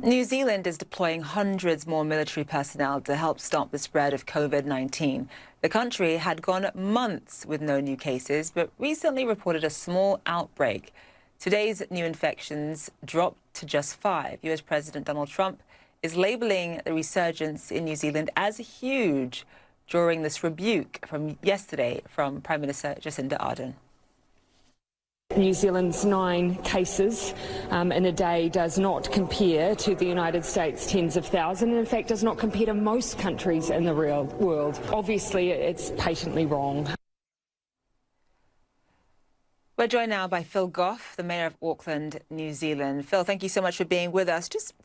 New Zealand is deploying hundreds more military personnel to help stop the spread of COVID-19. The country had gone months with no new cases, but recently reported a small outbreak. Today's new infections dropped to just 5. US President Donald Trump is labeling the resurgence in New Zealand as huge during this rebuke from yesterday from Prime Minister Jacinda Ardern. New Zealand's 9 cases in a day does not compare to the United States' tens of thousands, and in fact does not compare to most countries in the real world. Obviously, it's patently wrong. We're joined now by Phil Goff, the Mayor of Auckland, New Zealand. Phil, thank you so much for being with us. Just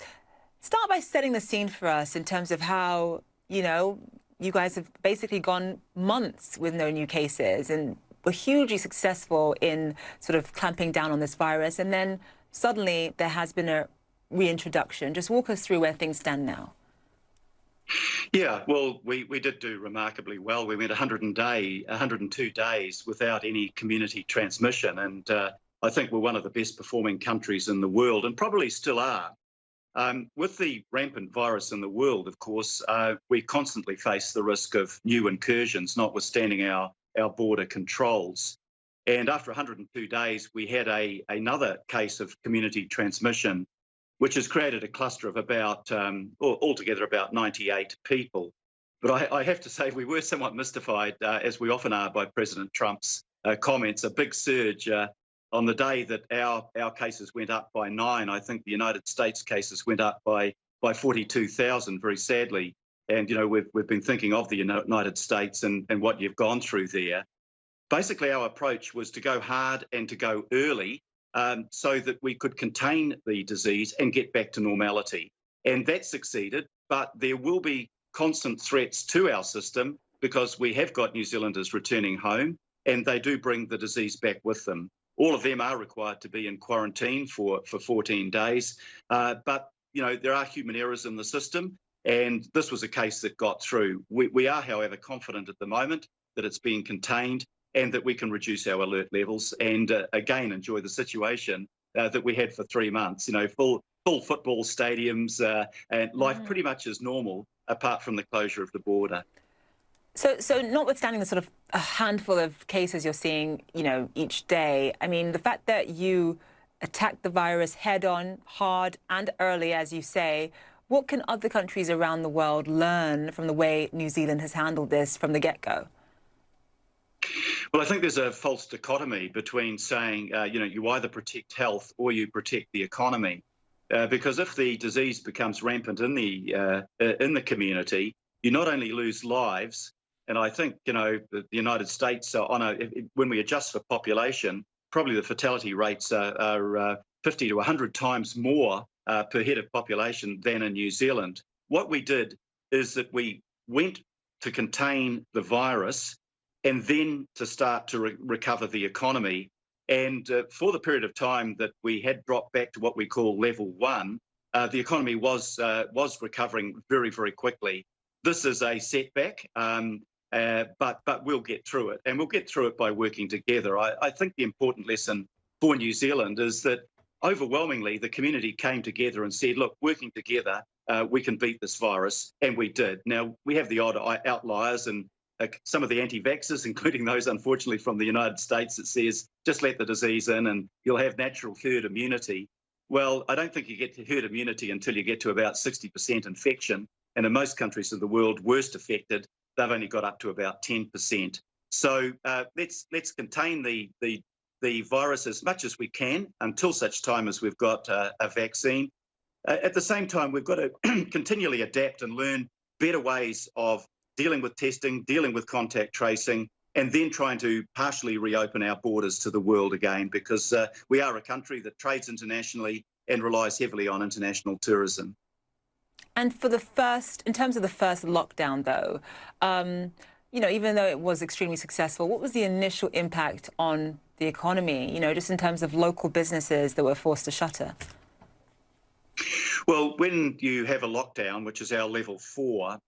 start by setting the scene for us in terms of how, you guys have basically gone months with no new cases and were hugely successful in sort of clamping down on this virus, and then suddenly there has been a reintroduction. Just walk us through where things stand now. Yeah, well, we did do remarkably well. We went 102 days without any community transmission, and I think we're one of the best performing countries in the world, and probably still are. With the rampant virus in the world, of course, we constantly face the risk of new incursions, notwithstanding our border controls. And after 102 days, we had another case of community transmission, which has created a cluster of about, altogether about 98 people. But I have to say we were somewhat mystified, as we often are, by President Trump's comments. A big surge on the day that our cases went up by 9. I think the United States cases went up by 42,000, very sadly. And, we've been thinking of the United States and what you've gone through there. Basically, our approach was to go hard and to go early so that we could contain the disease and get back to normality. And that succeeded, but there will be constant threats to our system because we have got New Zealanders returning home and they do bring the disease back with them. All of them are required to be in quarantine for 14 days. But, there are human errors in the system. And this was a case that got through. We are, however, confident at the moment that it's being contained and that we can reduce our alert levels and, again, enjoy the situation that we had for 3 months. Full football stadiums and life pretty much as normal, apart from the closure of the border. So notwithstanding the sort of a handful of cases you're seeing, each day, I mean, the fact that you attacked the virus head on, hard and early, as you say, what can other countries around the world learn from the way New Zealand has handled this from the get-go? Well, I think there's a false dichotomy between saying, you either protect health or you protect the economy. Because if the disease becomes rampant in the community, you not only lose lives, and I think, the United States, when we adjust for population, probably the fatality rates are 50 to 100 times more per head of population than in New Zealand. What we did is that we went to contain the virus and then to start to recover the economy. And for the period of time that we had dropped back to what we call level 1, the economy was recovering very, very quickly. This is a setback, but we'll get through it. And we'll get through it by working together. I think the important lesson for New Zealand is that overwhelmingly, the community came together and said, look, working together, we can beat this virus, and we did. Now, we have the odd outliers and some of the anti-vaxxers, including those, unfortunately, from the United States, that says, just let the disease in and you'll have natural herd immunity. Well, I don't think you get to herd immunity until you get to about 60% infection, and in most countries of the world worst affected, they've only got up to about 10%. So let's contain the virus as much as we can until such time as we've got a vaccine. At the same time, we've got to continually adapt and learn better ways of dealing with testing, dealing with contact tracing, and then trying to partially reopen our borders to the world again, because we are a country that trades internationally and relies heavily on international tourism. And in terms of the first lockdown, though, even though it was extremely successful, what was the initial impact on the economy, just in terms of local businesses that were forced to shutter? Well, when you have a lockdown, which is our level 4,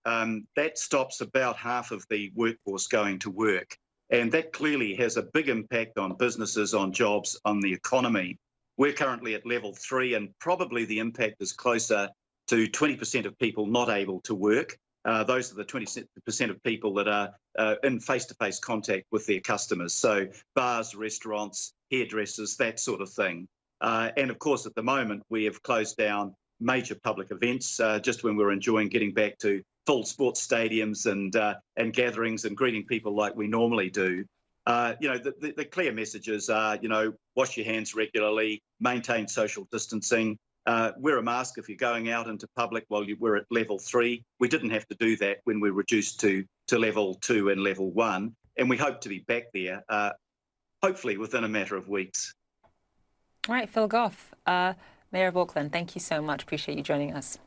that stops about half of the workforce going to work. And that clearly has a big impact on businesses, on jobs, on the economy. We're currently at level 3, and probably the impact is closer to 20% of people not able to work. Those are the 20% of people that are in face-to-face contact with their customers. So bars, restaurants, hairdressers, that sort of thing. And of course, at the moment, we have closed down major public events just when we're enjoying getting back to full sports stadiums and gatherings and greeting people like we normally do. The clear messages are, wash your hands regularly, maintain social distancing, wear a mask if you're going out into public while we're at level 3. We didn't have to do that when we reduced to level 2 and level 1, and we hope to be back there, hopefully within a matter of weeks. All right, Phil Goff, Mayor of Auckland, thank you so much. Appreciate you joining us.